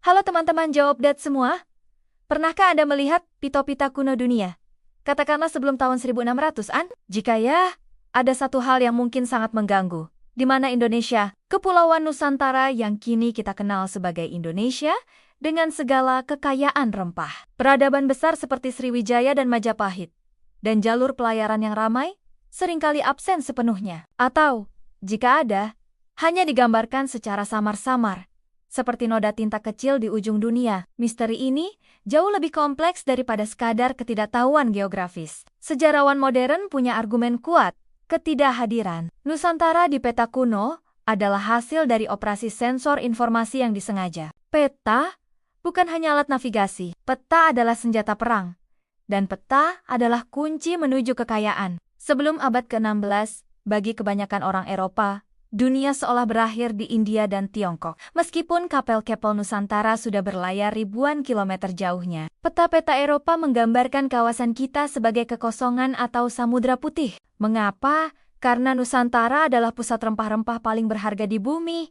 Halo teman-teman jawab dat semua. Pernahkah Anda melihat pita-pita kuno dunia? Katakanlah sebelum tahun 1600-an? Jika ya, ada satu hal yang mungkin sangat mengganggu, di mana Indonesia, Kepulauan Nusantara yang kini kita kenal sebagai Indonesia, dengan segala kekayaan rempah. Peradaban besar seperti Sriwijaya dan Majapahit, dan jalur pelayaran yang ramai, seringkali absen sepenuhnya. Atau, jika ada, hanya digambarkan secara samar-samar, seperti noda tinta kecil di ujung dunia. Misteri ini jauh lebih kompleks daripada sekadar ketidaktahuan geografis. Sejarawan modern punya argumen kuat, ketidakhadiran Nusantara di peta kuno adalah hasil dari operasi sensor informasi yang disengaja. Peta bukan hanya alat navigasi, peta adalah senjata perang. Dan peta adalah kunci menuju kekayaan. Sebelum abad ke-16, bagi kebanyakan orang Eropa, dunia seolah berakhir di India dan Tiongkok. Meskipun kapal-kapal Nusantara sudah berlayar ribuan kilometer jauhnya, peta-peta Eropa menggambarkan kawasan kita sebagai kekosongan atau samudra putih. Mengapa? Karena Nusantara adalah pusat rempah-rempah paling berharga di bumi.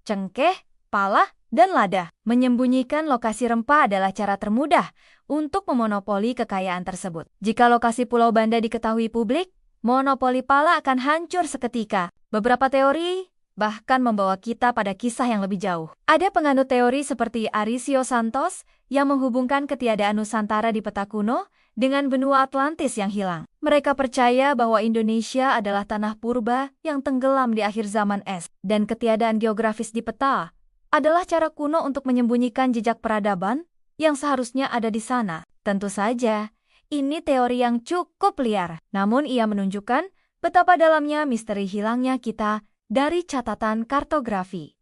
Cengkeh, pala, dan lada. Menyembunyikan lokasi rempah adalah cara termudah untuk memonopoli kekayaan tersebut. Jika lokasi Pulau Banda diketahui publik, monopoli pala akan hancur seketika. Beberapa teori bahkan membawa kita pada kisah yang lebih jauh. Ada penganut teori seperti Arisio Santos yang menghubungkan ketiadaan Nusantara di peta kuno dengan benua Atlantis yang hilang. Mereka percaya bahwa Indonesia adalah tanah purba yang tenggelam di akhir zaman es, dan ketiadaan geografis di peta adalah cara kuno untuk menyembunyikan jejak peradaban yang seharusnya ada di sana. Tentu saja, ini teori yang cukup liar, namun ia menunjukkan betapa dalamnya misteri hilangnya kita dari catatan kartografi.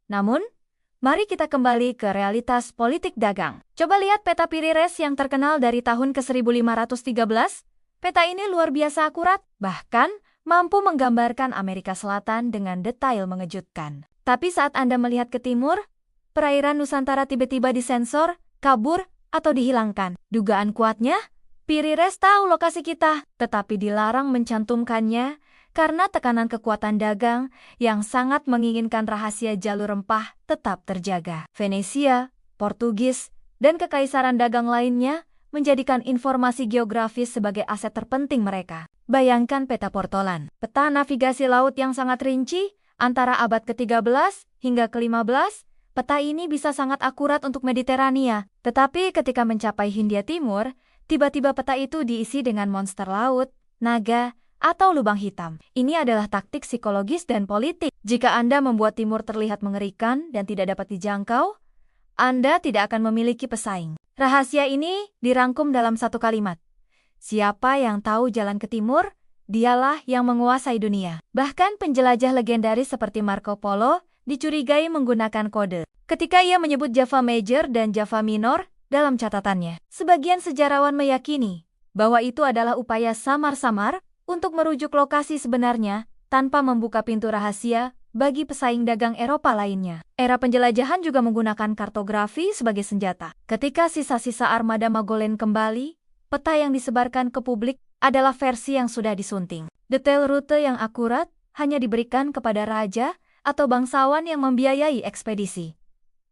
Namun, mari kita kembali ke realitas politik dagang. Coba lihat peta Piri-Reis yang terkenal dari tahun ke-1513. Peta ini luar biasa akurat, bahkan mampu menggambarkan Amerika Selatan dengan detail mengejutkan. Tapi saat Anda melihat ke timur, perairan Nusantara tiba-tiba disensor, kabur, atau dihilangkan. Dugaan kuatnya, Piri-Reis tahu lokasi kita, tetapi dilarang mencantumkannya karena tekanan kekuatan dagang yang sangat menginginkan rahasia jalur rempah tetap terjaga. Venesia, Portugis, dan kekaisaran dagang lainnya menjadikan informasi geografis sebagai aset terpenting mereka. Bayangkan peta Portolan, peta navigasi laut yang sangat rinci antara abad ke-13 hingga ke-15. Peta ini bisa sangat akurat untuk Mediterania, tetapi ketika mencapai Hindia Timur, tiba-tiba peta itu diisi dengan monster laut, naga, atau lubang hitam. Ini adalah taktik psikologis dan politik. Jika Anda membuat timur terlihat mengerikan dan tidak dapat dijangkau, Anda tidak akan memiliki pesaing. Rahasia ini dirangkum dalam satu kalimat. Siapa yang tahu jalan ke timur, dialah yang menguasai dunia. Bahkan penjelajah legendaris seperti Marco Polo dicurigai menggunakan kode ketika ia menyebut Java Major dan Java Minor dalam catatannya. Sebagian sejarawan meyakini bahwa itu adalah upaya samar-samar untuk merujuk lokasi sebenarnya tanpa membuka pintu rahasia bagi pesaing dagang Eropa lainnya. Era penjelajahan juga menggunakan kartografi sebagai senjata. Ketika sisa-sisa armada Magolen kembali, peta yang disebarkan ke publik adalah versi yang sudah disunting. Detail rute yang akurat hanya diberikan kepada raja atau bangsawan yang membiayai ekspedisi.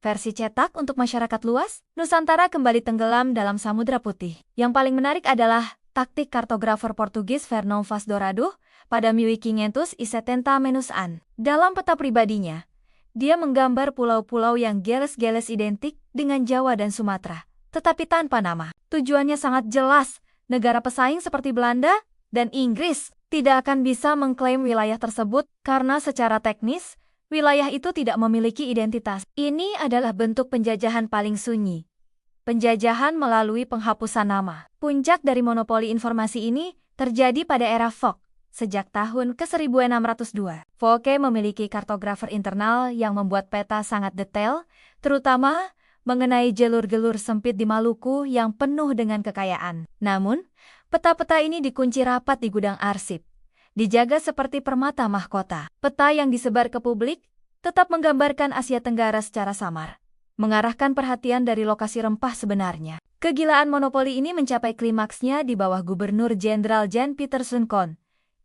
Versi cetak untuk masyarakat luas, Nusantara kembali tenggelam dalam Samudra Putih. Yang paling menarik adalah taktik kartografer Portugis Fernão Vaz Dourado pada 1570-an. Dalam peta pribadinya, dia menggambar pulau-pulau yang geles-geles identik dengan Jawa dan Sumatera, tetapi tanpa nama. Tujuannya sangat jelas, negara pesaing seperti Belanda dan Inggris tidak akan bisa mengklaim wilayah tersebut karena secara teknis, wilayah itu tidak memiliki identitas. Ini adalah bentuk penjajahan paling sunyi. Penjajahan melalui penghapusan nama. Puncak dari monopoli informasi ini terjadi pada era Fock, sejak tahun ke-1602. Focke memiliki kartografer internal yang membuat peta sangat detail, terutama mengenai jalur-jalur sempit di Maluku yang penuh dengan kekayaan. Namun, peta-peta ini dikunci rapat di gudang arsip, dijaga seperti permata mahkota. Peta yang disebar ke publik tetap menggambarkan Asia Tenggara secara samar, mengarahkan perhatian dari lokasi rempah sebenarnya. Kegilaan monopoli ini mencapai klimaksnya di bawah Gubernur Jenderal Jan Pieterszoon Koen.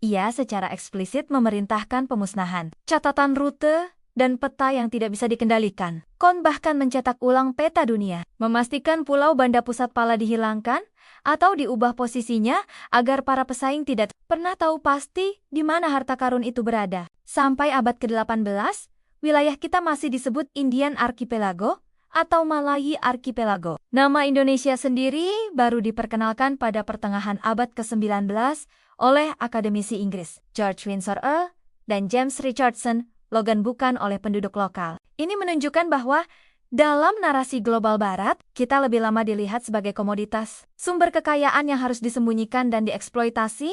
Ia secara eksplisit memerintahkan pemusnahan catatan rute dan peta yang tidak bisa dikendalikan. Kon bahkan mencetak ulang peta dunia, memastikan pulau Banda Pusat Pala dihilangkan atau diubah posisinya agar para pesaing tidak pernah tahu pasti di mana harta karun itu berada. Sampai abad ke-18, wilayah kita masih disebut Indian Archipelago atau Malayi Archipelago. Nama Indonesia sendiri baru diperkenalkan pada pertengahan abad ke-19 oleh akademisi Inggris George Windsor Earle dan James Richardson Logan, bukan oleh penduduk lokal. Ini menunjukkan bahwa dalam narasi global barat, kita lebih lama dilihat sebagai komoditas, sumber kekayaan yang harus disembunyikan dan dieksploitasi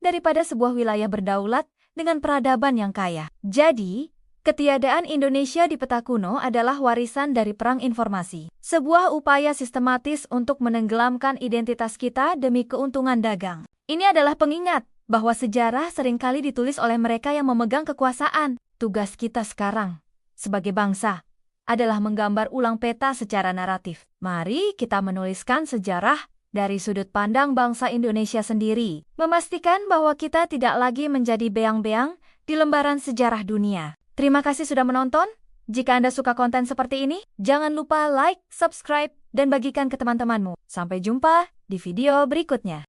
daripada sebuah wilayah berdaulat dengan peradaban yang kaya. Jadi, ketiadaan Indonesia di peta kuno adalah warisan dari perang informasi, sebuah upaya sistematis untuk menenggelamkan identitas kita demi keuntungan dagang. Ini adalah pengingat bahwa sejarah seringkali ditulis oleh mereka yang memegang kekuasaan. Tugas kita sekarang, sebagai bangsa, adalah menggambar ulang peta secara naratif. Mari kita menuliskan sejarah dari sudut pandang bangsa Indonesia sendiri, memastikan bahwa kita tidak lagi menjadi beang-beang di lembaran sejarah dunia. Terima kasih sudah menonton. Jika Anda suka konten seperti ini, jangan lupa like, subscribe, dan bagikan ke teman-temanmu. Sampai jumpa di video berikutnya.